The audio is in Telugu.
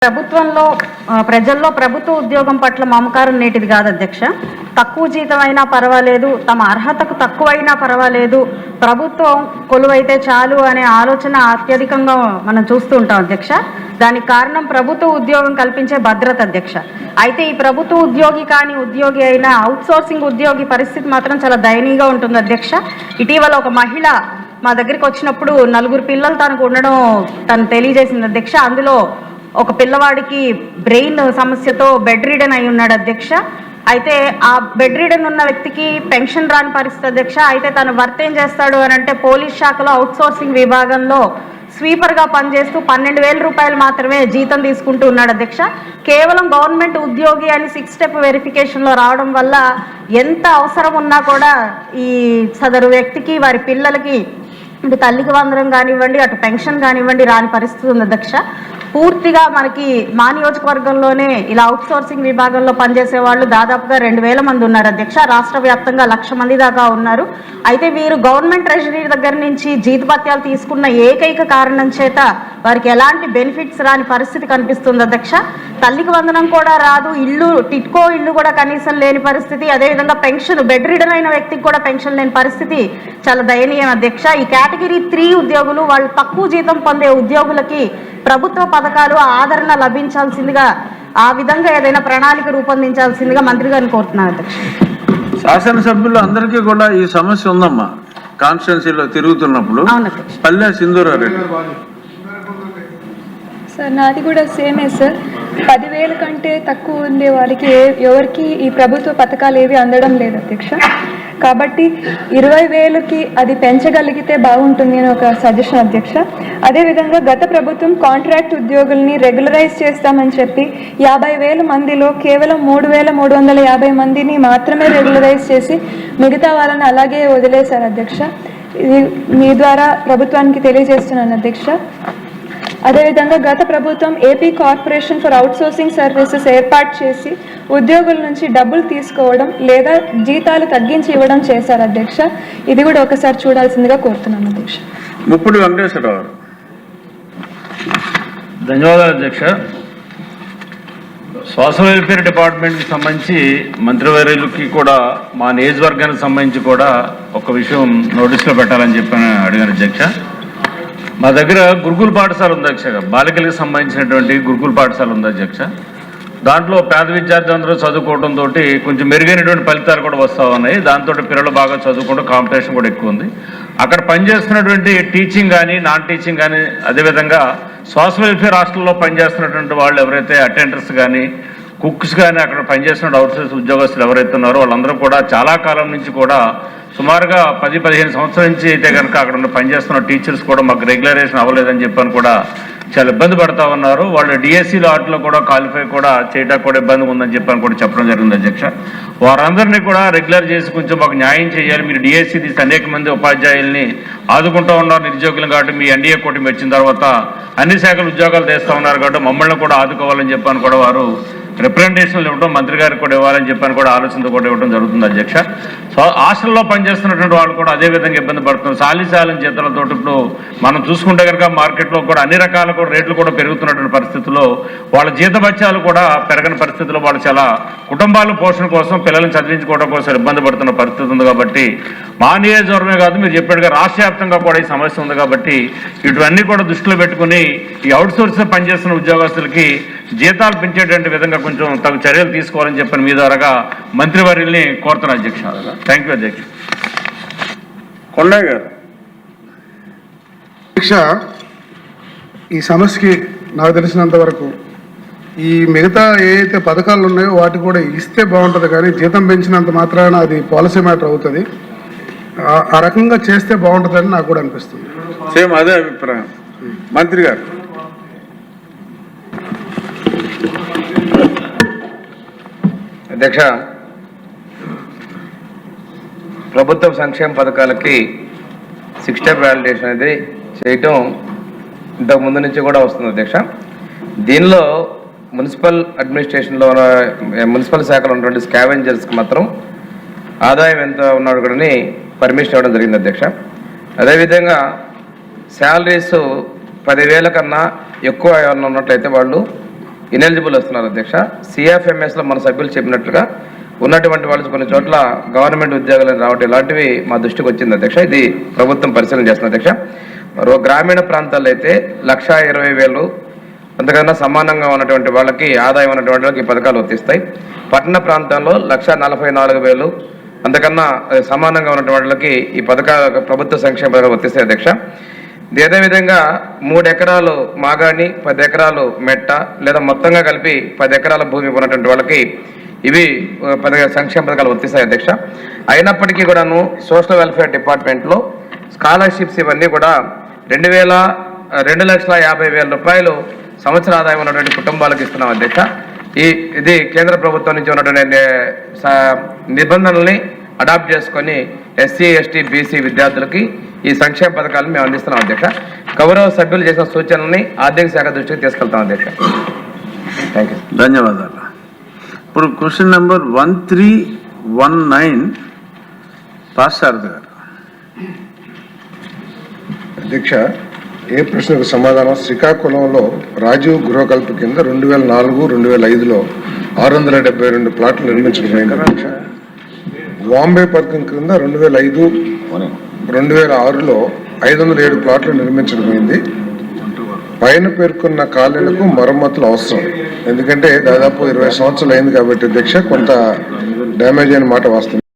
ప్రభుత్వంలో ప్రజల్లో ప్రభుత్వ ఉద్యోగం పట్ల మమకారం నేటిది కాదు అధ్యక్ష. తక్కువ జీతం అయినా పర్వాలేదు, తమ అర్హతకు తక్కువైనా పర్వాలేదు, ప్రభుత్వం కొలువైతే చాలు అనే ఆలోచన అత్యధికంగా మనం చూస్తూ ఉంటాం అధ్యక్ష. దానికి కారణం ప్రభుత్వ ఉద్యోగం కల్పించే భద్రత అధ్యక్ష. అయితే ఈ ప్రభుత్వ ఉద్యోగి కానీ ఉద్యోగి అయినా అవుట్సోర్సింగ్ ఉద్యోగి పరిస్థితి మాత్రం చాలా దయనీయంగా ఉంటుంది అధ్యక్ష. ఇటీవల ఒక మహిళ మా దగ్గరికి వచ్చినప్పుడు 4 పిల్లలు తనకు ఉండడం తను తెలియజేసింది అధ్యక్ష. అందులో ఒక పిల్లవాడికి బ్రెయిన్ సమస్యతో బెడ్ రిడన్ అయి ఉన్నాడు అధ్యక్ష. అయితే ఆ బెడ్ రిడన్ ఉన్న వ్యక్తికి పెన్షన్ రాని పరిస్థితి అధ్యక్ష. అయితే తను వర్క్ ఏం చేస్తాడు అని అంటే పోలీస్ శాఖలో అవుట్సోర్సింగ్ విభాగంలో స్వీపర్గా పనిచేస్తూ 12,000 రూపాయలు మాత్రమే జీతం తీసుకుంటూ ఉన్నాడు అధ్యక్ష. కేవలం గవర్నమెంట్ ఉద్యోగి అని 6 స్టెప్ వెరిఫికేషన్లో రావడం వల్ల ఎంత అవసరం ఉన్నా కూడా ఈ సదరు వ్యక్తికి వారి పిల్లలకి ఇటు తల్లికి వందనం కానివ్వండి, అటు పెన్షన్ కానివ్వండి రాని పరిస్థితి ఉంది అధ్యక్ష. పూర్తిగా మనకి మా నియోజకవర్గంలోనే ఇలా అవుట్సోర్సింగ్ విభాగంలో పనిచేసే వాళ్ళు దాదాపుగా 2,000 మంది ఉన్నారు అధ్యక్ష. రాష్ట్ర వ్యాప్తంగా 1,00,000 మంది దాకా ఉన్నారు. అయితే వీరు గవర్నమెంట్ ట్రెజరీ దగ్గర నుంచి జీతభత్యాలు తీసుకున్న ఏకైక కారణం చేత వారికి ఎలాంటి బెనిఫిట్స్ రాని పరిస్థితి కనిపిస్తుంది అధ్యక్ష. తల్లికి వందనం కూడా రాదు, టిట్కో ఇల్లు కూడా కనీసం లేని పరిస్థితి. అదేవిధంగా పెన్షన్ బెడ్ రిడన్ అయిన వ్యక్తికి కూడా పెన్షన్ లేని పరిస్థితి చాలా దయనీయం అధ్యక్ష. ఈ కేటగిరీ 3 ఉద్యోగులు, వాళ్ళు తక్కువ జీతం పొందే ఉద్యోగులకి ప్రభుత్వ పథకాలు ఆదరణ లభించాల్సిందిగా, ఆ విధంగా ఏదైనా ప్రణాళిక రూపొందించాల్సిందిగా మంత్రి గారిని కోరుతున్నాను అధ్యక్ష. శాసనసభ్యులు అందరికీ కూడా ఈ సమస్య ఉందమ్మా. కాన్స్టిట్యున్సీలో తిరుగుతున్నప్పుడు పల్లె సింధూరారెడ్డి సార్, నాది కూడా సేమే సార్. 10,000 కంటే తక్కువ ఉండే వారికి ఎవరికి ఈ ప్రభుత్వ పథకాలు ఏవి అందడం లేదు అధ్యక్ష. కాబట్టి 20,000కి అది పెంచగలిగితే బాగుంటుంది అని ఒక సజెషన్ అధ్యక్ష. అదేవిధంగా గత ప్రభుత్వం కాంట్రాక్ట్ ఉద్యోగుల్ని రెగ్యులరైజ్ చేస్తామని చెప్పి 50,000 మందిలో కేవలం 3,350 మందిని మాత్రమే రెగ్యులరైజ్ చేసి మిగతా వాళ్ళని అలాగే వదిలేశారు అధ్యక్ష. ఇది మీ ద్వారా ప్రభుత్వానికి తెలియజేస్తున్నాను అధ్యక్ష. అదేవిధంగా గత ప్రభుత్వం AP corporation for outsourcing services ఏర్పాటు చేసి ఉద్యోగుల నుంచి డబ్బులు తీసుకోవడం లేదా జీతాలు తగ్గించి ఇవ్వడం చేశారు అధ్యక్ష. ఇది కూడా ఒకసారి చూడాల్సిందిగా కోరుతున్నాను అధ్యక్ష. ముప్పుడు వెంకటేశ్వరరావు గారు. ధన్యవాదాలు అధ్యక్ష. సోషల్ వెల్ఫేర్ డిపార్ట్మెంట్కి సంబంధించి మంత్రివర్యులకి కూడా మా నియోజకవర్గానికి సంబంధించి కూడా ఒక విషయం నోటీసులో పెట్టాలని చెప్పని అడిగాను అధ్యక్ష. మా దగ్గర గురుకుల పాఠశాల ఉంది అధ్యక్ష. బాలికలకు సంబంధించినటువంటి గురుకుల పాఠశాల ఉంది అధ్యక్ష. దాంట్లో పేద విద్యార్థులందరూ చదువుకోవడంతో కొంచెం మెరుగైనటువంటి ఫలితాలు కూడా వస్తూ ఉన్నాయి. దాంతో పిల్లలు బాగా చదువుకోవడం, కాంపిటీషన్ కూడా ఎక్కువ ఉంది. అక్కడ పనిచేస్తున్నటువంటి టీచింగ్ కానీ నాన్ టీచింగ్ కానీ, అదేవిధంగా సోషల్ వెల్ఫేర్ హాస్టల్లో పనిచేస్తున్నటువంటి వాళ్ళు ఎవరైతే అటెండర్స్ కానీ కుక్స్ కానీ అక్కడ పనిచేస్తున్న అవుట్సోర్స్ ఉద్యోగస్తులు ఎవరైతే ఉన్నారో వాళ్ళందరూ కూడా చాలా కాలం నుంచి కూడా సుమారుగా 10-15 సంవత్సరాల నుంచి అయితే కనుక అక్కడ ఉన్న పనిచేస్తున్న టీచర్స్ కూడా మాకు రెగ్యులరైజేషన్ అవ్వలేదని చెప్పని కూడా చాలా ఇబ్బంది పడుతూ ఉన్నారు. వాళ్ళు డిఎస్సీలో వాటిలో కూడా క్వాలిఫై కూడా చేయడానికి కూడా ఇబ్బంది ఉందని చెప్పని కూడా చెప్పడం జరిగింది అధ్యక్ష. వారందరినీ కూడా రెగ్యులర్ చేసి కొంచెం మాకు న్యాయం చేయాలి. మీరు డిఎస్సీ తీసి అనేక మంది ఉపాధ్యాయుల్ని ఆదుకుంటూ ఉన్నారు నిరుద్యోగులు కాబట్టి, మీ ఎన్డీఏ కూటమి వచ్చిన తర్వాత అన్ని శాఖల ఉద్యోగాలు తెస్తూ ఉన్నారు కాబట్టి మమ్మల్ని కూడా ఆదుకోవాలని చెప్పని కూడా వారు రిప్రజెంటేషన్లు ఇవ్వడం, మంత్రి గారికి కూడా ఇవ్వాలని చెప్పని కూడా ఆలోచనతో కూడా ఇవ్వడం జరుగుతుంది అధ్యక్ష. సో హాస్టల్లో పనిచేస్తున్నటువంటి వాళ్ళు కూడా అదేవిధంగా ఇబ్బంది పడుతున్నారు. సాలిసాలని జీతాలతో ఇప్పుడు మనం చూసుకుంటే కనుక మార్కెట్లో కూడా అన్ని రకాల కూడా రేట్లు కూడా పెరుగుతున్నటువంటి పరిస్థితుల్లో వాళ్ళ జీతభత్యాలు కూడా పెరగని పరిస్థితుల్లో వాళ్ళు చాలా కుటుంబాల పోషణ కోసం, పిల్లల్ని చదివించుకోవడం కోసం ఇబ్బంది పడుతున్న పరిస్థితి ఉంది. కాబట్టి మా నియోజకవర్గమే కాదు, మీరు చెప్పాడుగా రాష్ట్ర వ్యాప్తంగా కూడా ఈ సమస్య ఉంది. కాబట్టి ఇటువన్నీ కూడా దృష్టిలో పెట్టుకుని ఈ అవుట్సోర్స్ పనిచేస్తున్న ఉద్యోగస్తులకి జీతాలు పెంచేటువంటి విధంగా కొంచెం తగు చర్యలు తీసుకోవాలని చెప్పని మీ ద్వారాగా మంత్రివర్యుల్ని కోరుతున్నా అధ్యక్ష. థ్యాంక్ యూ అధ్యక్ష. కొండయ్య గారు. అధ్యక్ష, ఈ సమస్యకి నాకు తెలిసినంత వరకు ఈ మిగతా ఏదైతే పథకాలు ఉన్నాయో వాటి కూడా ఇస్తే బాగుంటుంది, కానీ జీతం పెంచినంత మాత్రాన అది పాలసీ మ్యాటర్ అవుతుంది. ఆ రకంగా చేస్తే బాగుంటుందని నాకు కూడా అనిపిస్తుంది. సేమ్ అదే అభిప్రాయం. మంత్రి గారు. అధ్యక్ష, ప్రభుత్వ సంక్షేమ పథకాలకి 6 స్టెప్ వ్యాలిడేషన్ అనేది చేయటం ఇంతకు ముందు నుంచి కూడా వస్తుంది అధ్యక్ష. దీనిలో మున్సిపల్ అడ్మినిస్ట్రేషన్లో మున్సిపల్ శాఖలో ఉన్నటువంటి స్కావెంజర్స్కి మాత్రం ఆదాయం ఎంత ఉన్నాడు కూడా పర్మిషన్ ఇవ్వడం జరిగింది అధ్యక్ష. అదేవిధంగా శాలరీస్ 10,000 కన్నా ఎక్కువ ఏమన్నా ఉన్నట్లయితే వాళ్ళు ఇనెలిజిబుల్ వస్తున్నారు అధ్యక్ష. సిఎఫ్ఎంఎస్లో మన సభ్యులు చెప్పినట్లుగా ఉన్నటువంటి వాళ్ళు కొన్ని చోట్ల గవర్నమెంట్ ఉద్యోగాలను రావడం ఇలాంటివి మా దృష్టికి వచ్చింది అధ్యక్ష. ఇది ప్రభుత్వం పరిశీలన చేస్తుంది అధ్యక్ష. గ్రామీణ ప్రాంతాల్లో అయితే 1,20,000 అంతకన్నా సమానంగా ఉన్నటువంటి వాళ్ళకి ఆదాయం ఉన్నటువంటి వాళ్ళకి ఈ పథకాలు వర్తిస్తాయి. పట్టణ ప్రాంతాల్లో 1,44,000 అంతకన్నా సమానంగా ఉన్నటువంటి వాళ్ళకి ఈ పథకాలు ప్రభుత్వ సంక్షేమ పథకాలు వర్తిస్తాయి అధ్యక్ష. అదేవిధంగా 3 ఎకరాలు మాగాణి, 10 ఎకరాలు మెట్ట లేదా మొత్తంగా కలిపి 10 ఎకరాల భూమి ఉన్నటువంటి వాళ్ళకి ఇవి సంక్షేమ పథకాలు వర్తిస్తాయి అధ్యక్ష. అయినప్పటికీ కూడాను సోషల్ వెల్ఫేర్ డిపార్ట్మెంట్లో స్కాలర్షిప్స్ ఇవన్నీ కూడా 2,50,000 రూపాయలు సంవత్సర ఆదాయం ఉన్నటువంటి కుటుంబాలకు ఇస్తున్నాం అధ్యక్ష. ఇది కేంద్ర ప్రభుత్వం నుంచి ఉన్నటువంటి నిబంధనల్ని అడాప్ట్ చేసుకొని ఎస్సీ, ఎస్టీ, బీసీ విద్యార్థులకి ఈ సంక్షేమ పథకాలను మేము అందిస్తున్నాం అధ్యక్ష. గౌరవ సభ్యులు చేసిన సూచనల్ని ఆర్థిక శాఖ దృష్టికి తీసుకెళ్తాం అధ్యక్ష. Thank you. ధన్యవాదాలు. ఇప్పుడు క్వశ్చన్ నెంబర్ 1319 పార్థసారథి గారు. అధ్యక్ష, ఏ ప్రశ్నకు సమాధానం? శ్రీకాకుళంలో రాజీవ్ గృహకల్ప కింద 2004-2005లో 672 ప్లాట్లు నిర్మించడమైంది అధ్యక్ష. బాంబే పథకం క్రింద 2005-2006లో 507 ప్లాట్లు నిర్మించడమైంది. పైన పేర్కొన్న కాలనీలకు మరమ్మతులు అవసరం, ఎందుకంటే దాదాపు 20 సంవత్సరాలు అయింది కాబట్టి అధ్యక్ష కొంత డ్యామేజ్ అయిన మాట వాస్తవం.